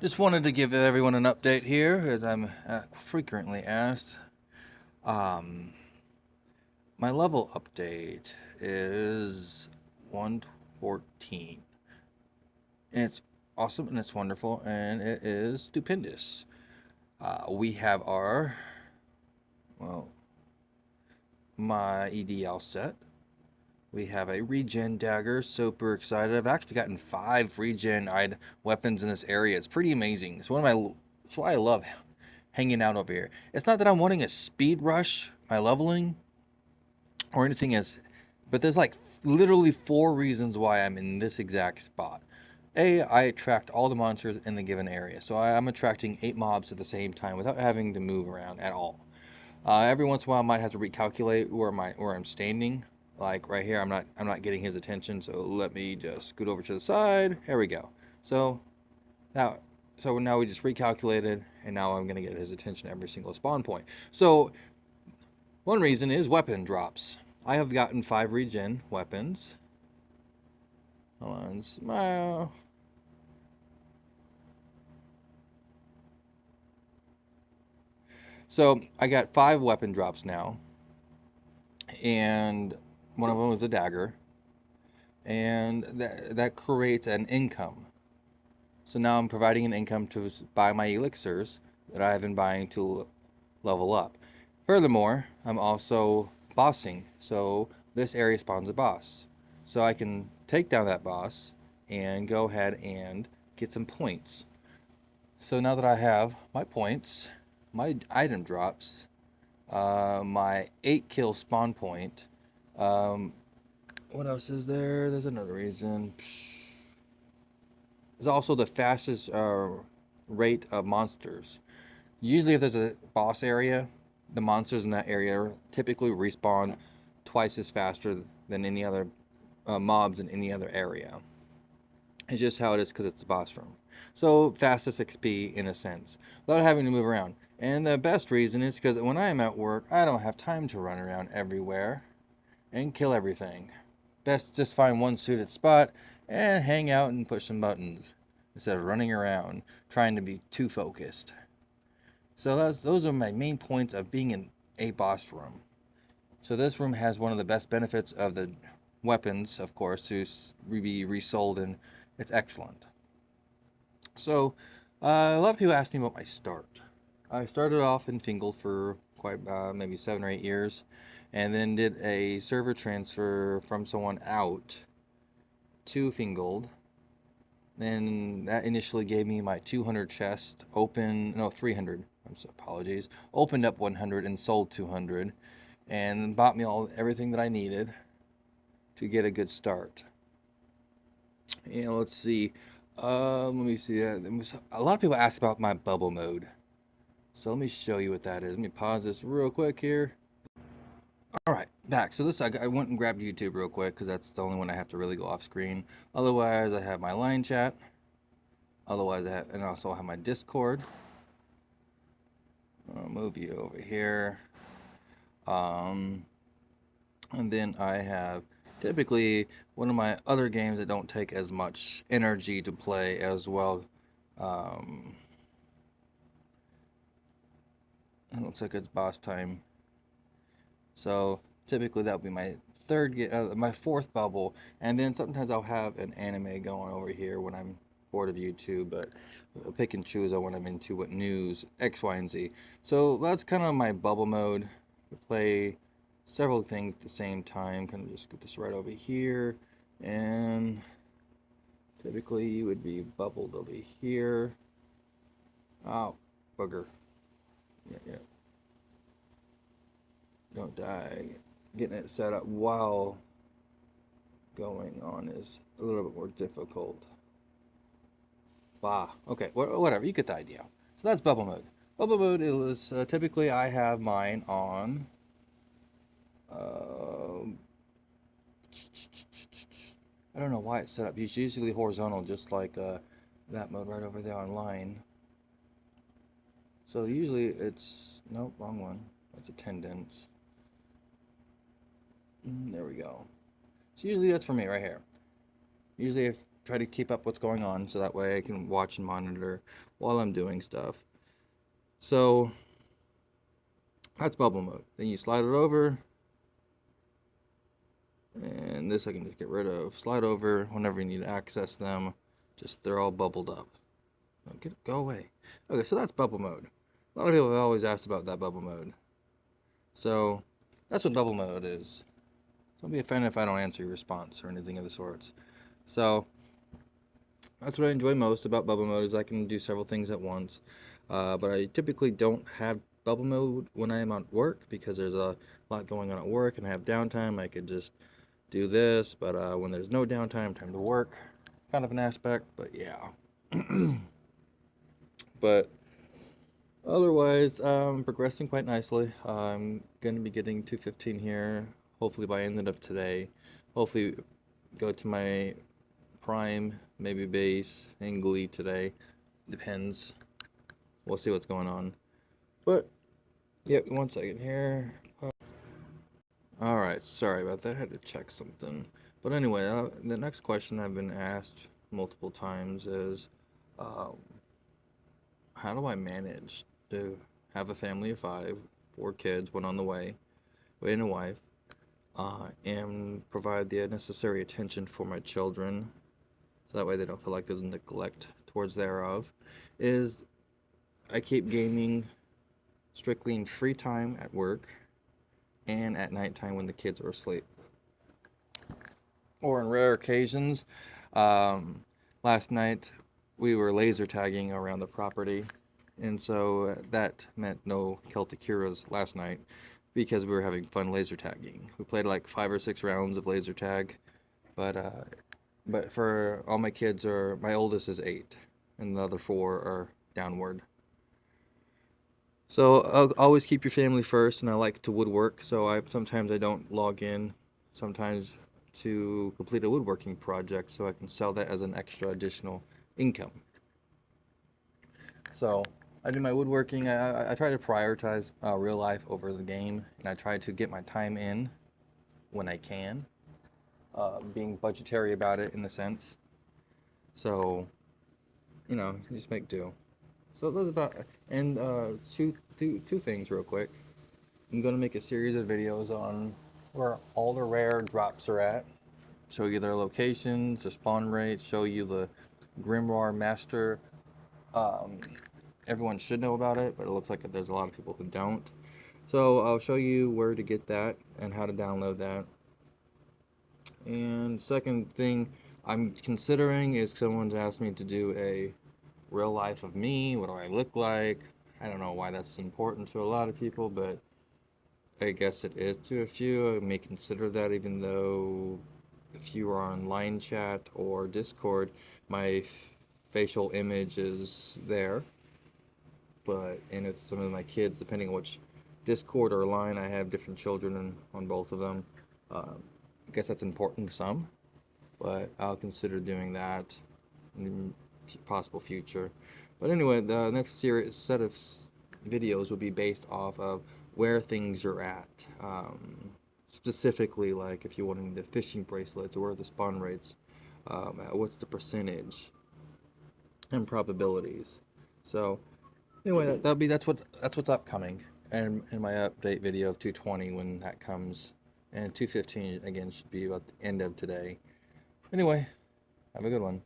Just wanted to give everyone an update here, as I'm frequently asked. Um, my level update is 114. And it's awesome and it's wonderful and it is stupendous. We have well, my EDL set. We have a regen dagger, super excited. I've actually gotten 5 regen weapons in this area. It's pretty amazing. It's why I love hanging out over here. It's not that I'm wanting a speed rush, my leveling, or anything but there's like literally 4 reasons why I'm in this exact spot. A, I attract all the monsters in the given area, so I'm attracting 8 mobs at the same time without having to move around at all. Every once in a while, I might have to recalculate where I'm standing. Like right here, I'm not getting his attention, so let me just scoot over to the side. Here we go. So now now we just recalculated, and now I'm gonna get his attention at every single spawn point. So one reason is weapon drops. I have gotten 5 regen weapons. Hold on, smile. So I got 5 weapon drops now, and one of them was a dagger, and that creates an income. So now I'm providing an income to buy my elixirs that I have been buying to level up. Furthermore, I'm also bossing, so this area spawns a boss. So I can take down that boss and go ahead and get some points. So now that I have my points, my item drops, my 8 kill spawn point, what else is there? There's another reason. It's also the fastest rate of monsters. Usually if there's a boss area, the monsters in that area typically respawn twice as faster than any other mobs in any other area. It's just how it is because it's the boss room. So fastest XP in a sense, without having to move around. And the best reason is because when I am at work, I don't have time to run around everywhere and kill everything. Best just find one suited spot and hang out and push some buttons instead of running around trying to be too focused. So those are my main points of being in a boss room. So this room has one of the best benefits of the weapons, of course, to be resold, and it's excellent. So a lot of people ask me about my start. I started off in Fingal for quite maybe 7 or 8 years, and then did a server transfer from someone out to Fingold. And that initially gave me my 200 chest, 300, apologies, opened up 100 and sold 200, and bought me everything that I needed to get a good start. And let's see, let me see, a lot of people ask about my bubble mode. So let me show you what that is. Let me pause this real quick here. Alright, back. So I went and grabbed YouTube real quick because that's the only one I have to really go off screen. Otherwise, I have my line chat. Otherwise, and also I have my Discord. I'll move you over here. And then I have typically one of my other games that don't take as much energy to play as well. It looks like it's boss time. So typically that would be my my 4th bubble, and then sometimes I'll have an anime going over here when I'm bored of YouTube, but I'll pick and choose on what I'm into, what news, X, Y, and Z. So that's kind of my bubble mode. I play several things at the same time. Kind of just get this right over here, and typically you would be bubbled over here. Oh, booger. Yeah. Don't die. Getting it set up while going on is a little bit more difficult. Bah. Okay, whatever. You get the idea. So that's bubble mode. Bubble mode is typically I have mine on. I don't know why it's set up. It's usually horizontal, just like that mode right over there online. So usually it's nope, wrong one. That's attendance. There we go. So usually that's for me right here. Usually if try to keep up what's going on so that way I can watch and monitor while I'm doing stuff. So that's bubble mode. Then you slide it over, and this I can just get rid of. Slide over whenever you need to access them. Just they're all bubbled up. Go away. Okay, so that's bubble mode. A lot of people have always asked about that bubble mode. So that's what bubble mode is. Don't be offended if I don't answer your response or anything of the sorts. So that's what I enjoy most about bubble mode is I can do several things at once. But I typically don't have bubble mode when I am at work because there's a lot going on at work and I have downtime. I could just do this, but when there's no downtime, time to work, kind of an aspect, but yeah. But otherwise, progressing quite nicely. I'm going to be getting 215 here, hopefully by end of today. Hopefully go to my prime, maybe base, and glee today. Depends. We'll see what's going on. But, yep, 1 second here. Alright, sorry about that. I had to check something. But anyway, the next question I've been asked multiple times is, how do I manage to have a family of 5, 4 kids, one on the way, and a wife, and provide the necessary attention for my children, so that way they don't feel like there's neglect towards thereof, is I keep gaming strictly in free time at work and at nighttime when the kids are asleep. Or in rare occasions, last night we were laser tagging around the property, and so that meant no Celtic Heroes last night because we were having fun laser tagging. We played like 5 or 6 rounds of laser tag, but for all my kids are, my oldest is 8, and the other 4 are downward. So I'll always keep your family first, and I like to woodwork, so sometimes I don't log in, sometimes to complete a woodworking project so I can sell that as an extra additional income. So I do my woodworking. I try to prioritize real life over the game, and I try to get my time in when I can, being budgetary about it in the sense. So, you just make do. So those about, and two things real quick. I'm going to make a series of videos on where all the rare drops are at. Show you their locations, the spawn rate, show you the Grimoire Master. Everyone should know about it, but it looks like there's a lot of people who don't. So I'll show you where to get that and how to download that. And second thing I'm considering is someone's asked me to do a real life of me. What do I look like? I don't know why that's important to a lot of people, but I guess it is to a few. I may consider that, even though if you are on line chat or Discord, my facial image is there. And with some of my kids, depending on which Discord or line, I have different children on both of them. I guess that's important to some, but I'll consider doing that in possible future. But anyway, the next set of videos will be based off of where things are at. Specifically, like if you're wanting the fishing bracelets or the spawn rates, what's the percentage and probabilities. So anyway, that's what's upcoming, and in my update video of 220 when that comes, and 215 again should be about the end of today. Anyway, have a good one.